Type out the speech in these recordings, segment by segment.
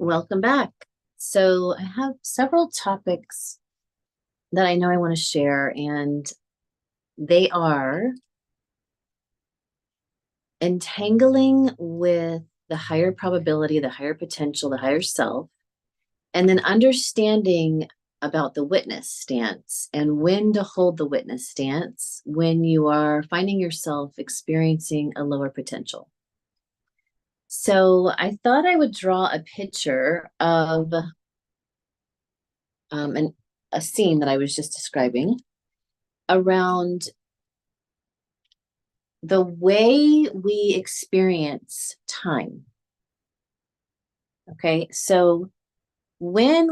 Welcome back. So, I have several topics that I know I want to share, and they are entangling with the higher probability, the higher potential, the higher self, and then understanding about the witness stance and when to hold the witness stance when you are finding yourself experiencing a lower potential. So, I thought I would draw a picture of a scene that I was just describing around the way we experience time. Okay, so when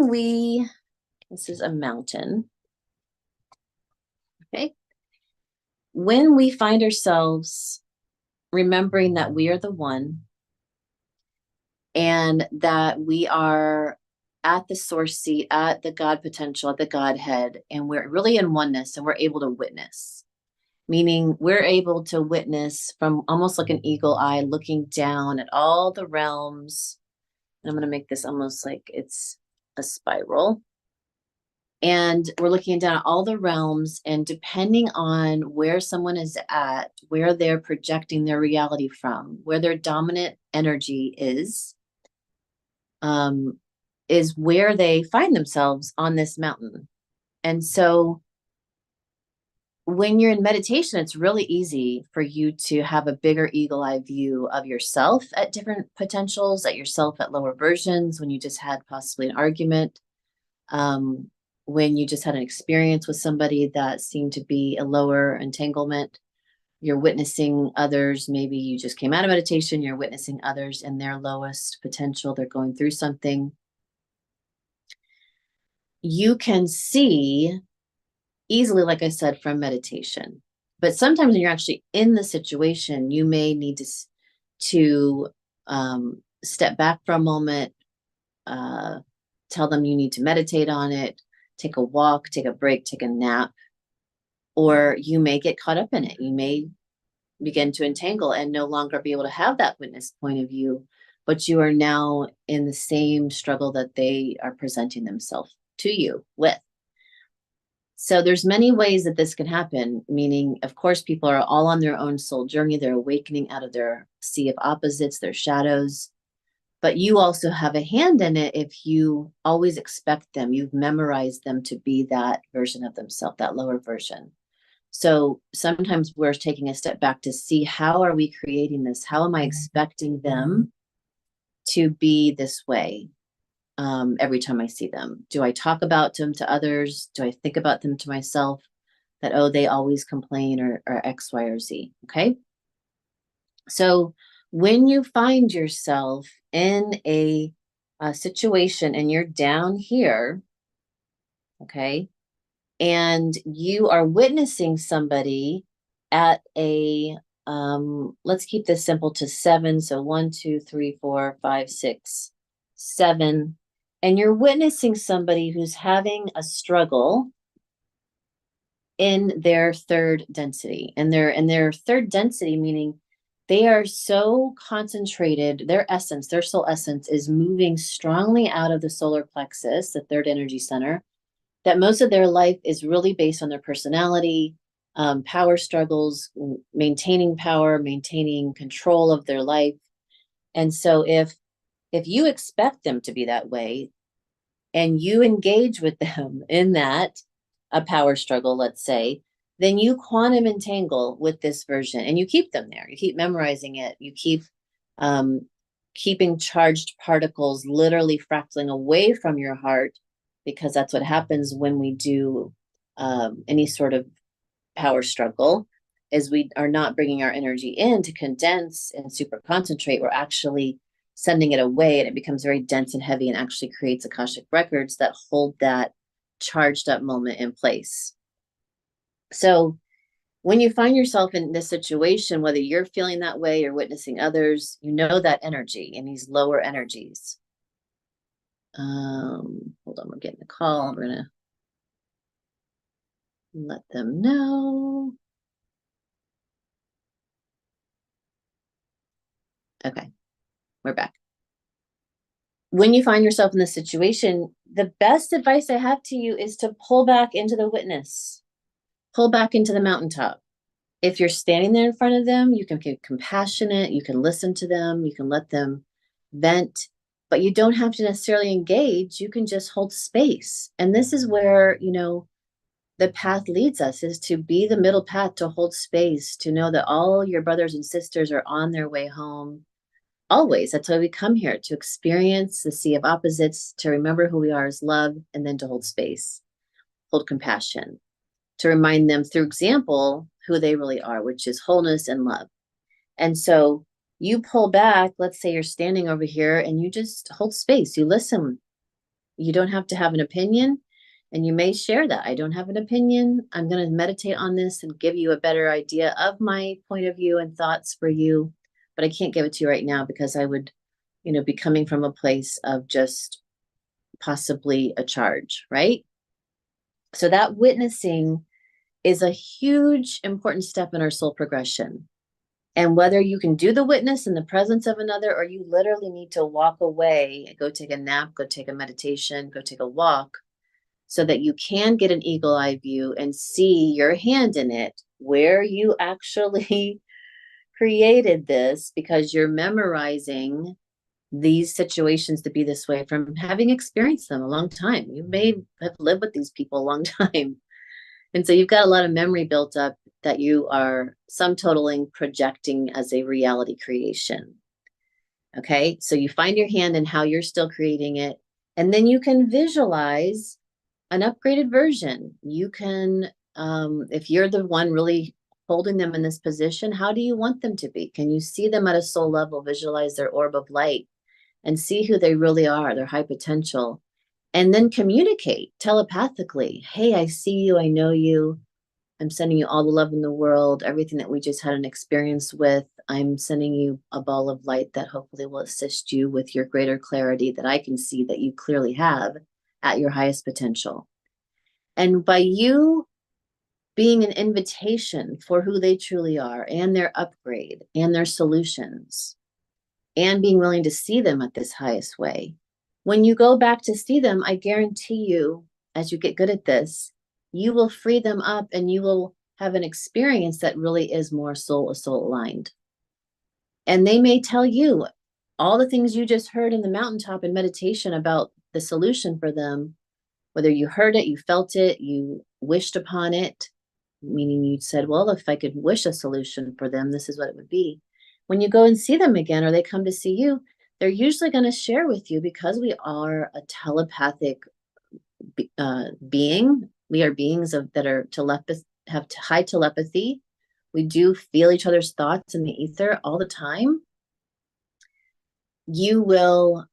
this is a mountain, okay, when we find ourselves remembering that we are the one and that we are at the source seat, at the God potential, at the Godhead, and we're really in oneness and we're able to witness, meaning we're able to witness from almost like an eagle eye looking down at all the realms. I'm going to make this almost like it's a spiral. And we're looking down at all the realms, and depending on where someone is at, where they're projecting their reality from, where their dominant energy um, is where they find themselves on this mountain. And so when you're in meditation, it's really easy for you to have a bigger eagle eye view of yourself at different potentials, at yourself at lower versions, when you just had possibly an argument, when you just had an experience with somebody that seemed to be a lower entanglement. You're witnessing others. Maybe you just came out of meditation, you're witnessing others in their lowest potential. They're going through something. You can see easily, like I said, from meditation. But sometimes when you're actually in the situation, you may need to step back for a moment, tell them you need to meditate on it, take a walk, take a break, take a nap, or you may get caught up in it. You may begin to entangle and no longer be able to have that witness point of view, but you are now in the same struggle that they are presenting themselves to you with. So there's many ways that this can happen, meaning, of course, people are all on their own soul journey. They're awakening out of their sea of opposites, their shadows. But you also have a hand in it if you always expect them. You've memorized them to be that version of themselves, that lower version. So sometimes we're taking a step back to see, how are we creating this? How am I expecting them to be this way? Every time I see them, do I talk about them to others? Do I think about them to myself that, oh, they always complain or X, Y, or Z? Okay. So when you find yourself in a situation and you're down here, okay, and you are witnessing somebody at let's keep this simple to 7. So 1, 2, 3, 4, 5, 6, 7. And you're witnessing somebody who's having a struggle in their third density. And their third density, meaning they are so concentrated, their essence, their soul essence is moving strongly out of the solar plexus, the third energy center, that most of their life is really based on their personality, power struggles, maintaining power, maintaining control of their life. And so if you expect them to be that way and you engage with them in that, a power struggle, let's say, then you quantum entangle with this version and you keep them there. You keep memorizing it. You keep keeping charged particles literally fractaling away from your heart, because that's what happens when we do any sort of power struggle, is we are not bringing our energy in to condense and super concentrate. We're actually sending it away, and it becomes very dense and heavy and actually creates Akashic records that hold that charged up moment in place. So when you find yourself in this situation, whether you're feeling that way or witnessing others, you know that energy and these lower energies. Hold on, we're getting a call. We're gonna let them know. Okay, we're back. when you find yourself in this situation, the best advice I have to you is to pull back into the witness, pull back into the mountaintop. If you're standing there in front of them, you can be compassionate, you can listen to them, you can let them vent, but you don't have to necessarily engage. You can just hold space. And this is where, the path leads us, is to be the middle path, to hold space, to know that all your brothers and sisters are on their way home. Always. That's why we come here, to experience the sea of opposites, to remember who we are as love, and then to hold space, hold compassion, to remind them through example who they really are, which is wholeness and love. And so you pull back, let's say you're standing over here, and you just hold space, you listen. You don't have to have an opinion, and you may share that. I don't have an opinion. I'm going to meditate on this and give you a better idea of my point of view and thoughts for you, but I can't give it to you right now because I would, be coming from a place of just possibly a charge, right? So that witnessing is a huge, important step in our soul progression. And whether you can do the witness in the presence of another, or you literally need to walk away, go take a nap, go take a meditation, go take a walk, so that you can get an eagle eye view and see your hand in it, where you actually created this, because you're memorizing these situations to be this way from having experienced them a long time. You may have lived with these people a long time. And so you've got a lot of memory built up that you are sum totaling, projecting as a reality creation. Okay, so you find your hand and how you're still creating it. And then you can visualize an upgraded version. You can, if you're the one really holding them in this position, how do you want them to be? Can you see them at a soul level, visualize their orb of light and see who they really are, their high potential? And then communicate telepathically. Hey, I see you. I know you. I'm sending you all the love in the world. Everything that we just had an experience with, I'm sending you a ball of light that hopefully will assist you with your greater clarity that I can see that you clearly have at your highest potential. And by you being an invitation for who they truly are and their upgrade and their solutions, and being willing to see them at this highest way, when you go back to see them, I guarantee you, as you get good at this, you will free them up and you will have an experience that really is more soul aligned. And they may tell you all the things you just heard in the mountaintop in meditation about the solution for them, whether you heard it, you felt it, you wished upon it, meaning you said, well, if I could wish a solution for them, this is what it would be. When you go and see them again, or they come to see you, they're usually going to share with you, because we are a telepathic being. We are beings that are have high telepathy. We do feel each other's thoughts in the ether all the time. You will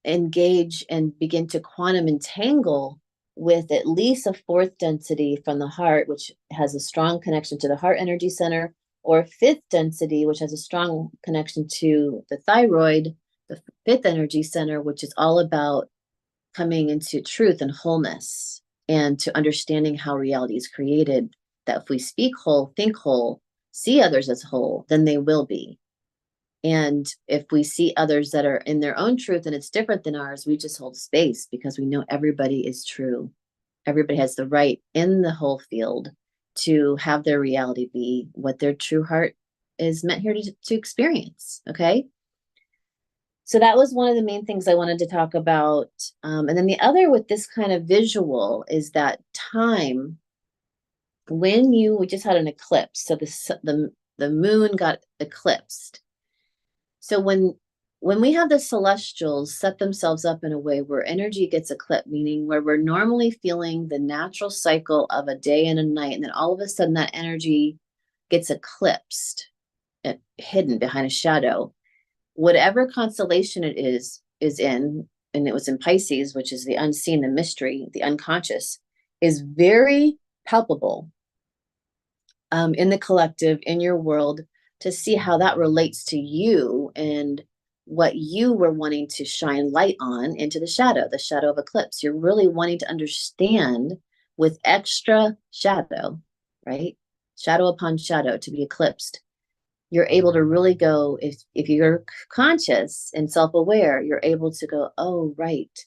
engage and begin to quantum entangle with at least a fourth density from the heart, which has a strong connection to the heart energy center, or a fifth density, which has a strong connection to the thyroid, the fifth energy center, which is all about coming into truth and wholeness, and to understanding how reality is created, that if we speak whole, think whole, see others as whole, then they will be. And if we see others that are in their own truth and it's different than ours, we just hold space, because we know everybody is true. Everybody has the right in the whole field to have their reality be what their true heart is meant here to experience. Okay. So that was one of the main things I wanted to talk about. And then the other with this kind of visual is that time when we just had an eclipse. So the moon got eclipsed. So when we have the celestials set themselves up in a way where energy gets eclipsed, meaning where we're normally feeling the natural cycle of a day and a night, and then all of a sudden that energy gets eclipsed, hidden behind a shadow, whatever constellation it is in, and it was in Pisces, which is the unseen, the mystery, the unconscious, is very palpable in the collective, in your world, to see how that relates to you and what you were wanting to shine light on into the shadow of eclipse. You're really wanting to understand with extra shadow, right? Shadow upon shadow to be eclipsed. you're able to really go, if you're conscious and self-aware, you're able to go, oh, right,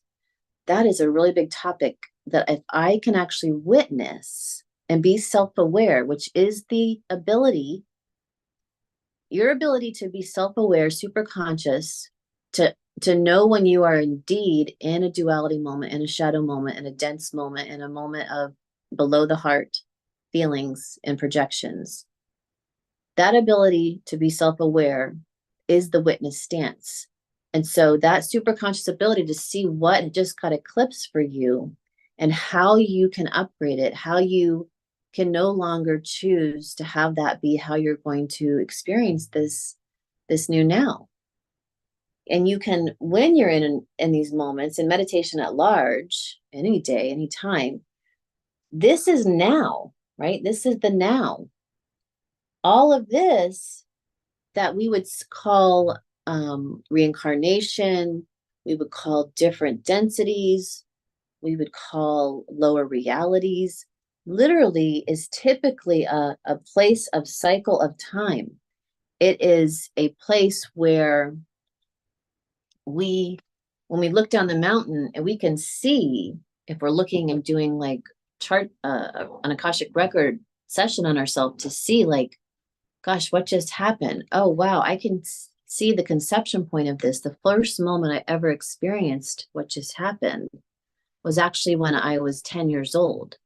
that is a really big topic that if I can actually witness and be self-aware, which is the ability, your ability to be self-aware, super conscious, to know when you are indeed in a duality moment, in a shadow moment, in a dense moment, in a moment of below the heart feelings and projections. That ability to be self-aware is the witness stance. And so that super conscious ability to see what just got eclipsed for you and how you can upgrade it, how you can no longer choose to have that be how you're going to experience this new now. And you can, when you're in these moments, in meditation at large, any day, any time, this is now, right? This is the now. All of this that we would call reincarnation, we would call different densities, we would call lower realities, literally is typically a place of cycle of time. It is a place where when we look down the mountain and we can see, if we're looking and doing like an Akashic record session on ourselves to see like, gosh, what just happened? Oh, wow, I can see the conception point of this. The first moment I ever experienced what just happened was actually when I was 10 years old.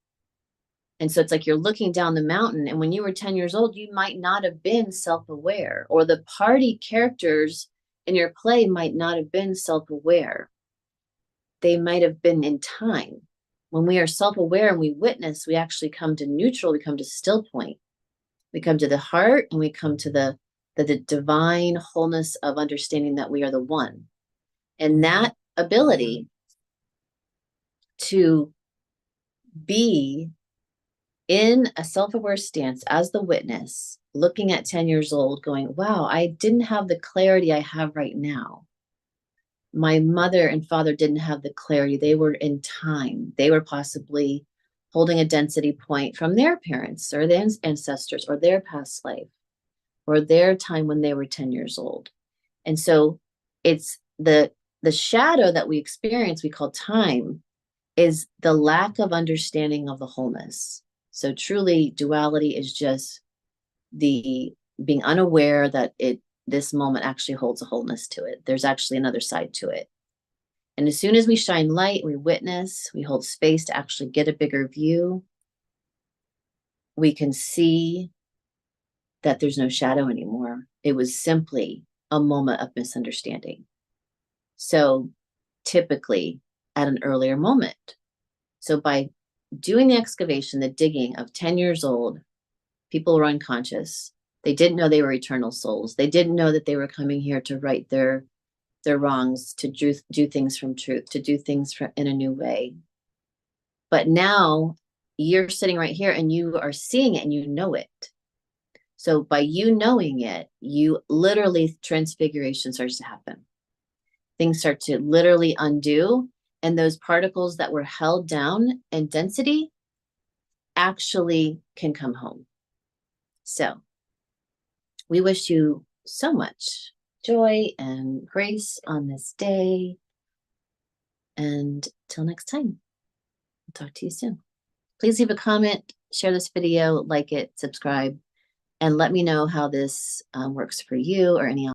And so it's like you're looking down the mountain, and when you were 10 years old, you might not have been self-aware, or the party characters in your play might not have been self-aware. They might have been in time. When we are self-aware and we witness, we actually come to neutral, we come to still point. We come to the heart, and we come to the divine wholeness of understanding that we are the one. And that ability to be in a self-aware stance as the witness, looking at 10 years old, going, wow, I didn't have the clarity I have right now. My mother and father didn't have the clarity. They were in time. They were possibly holding a density point from their parents or their ancestors or their past life or their time when they were 10 years old. And so it's the shadow that we experience, we call time, is the lack of understanding of the wholeness. So truly, duality is just the being unaware that this moment actually holds a wholeness to it. There's actually another side to it. And as soon as we shine light, we witness, we hold space to actually get a bigger view, we can see that there's no shadow anymore. It was simply a moment of misunderstanding. So typically at an earlier moment. So by doing the excavation, the digging of 10 years old, people were unconscious. They didn't know they were eternal souls. They didn't know that they were coming here to right their wrongs, to do things from truth, to do things in a new way. But now you're sitting right here and you are seeing it and you know it. So by you knowing it, you literally, transfiguration starts to happen. Things start to literally undo, and those particles that were held down in density actually can come home. So we wish you so much joy and grace on this day. And till next time, I'll talk to you soon. Please leave a comment, share this video, like it, subscribe, and let me know how this works for you or any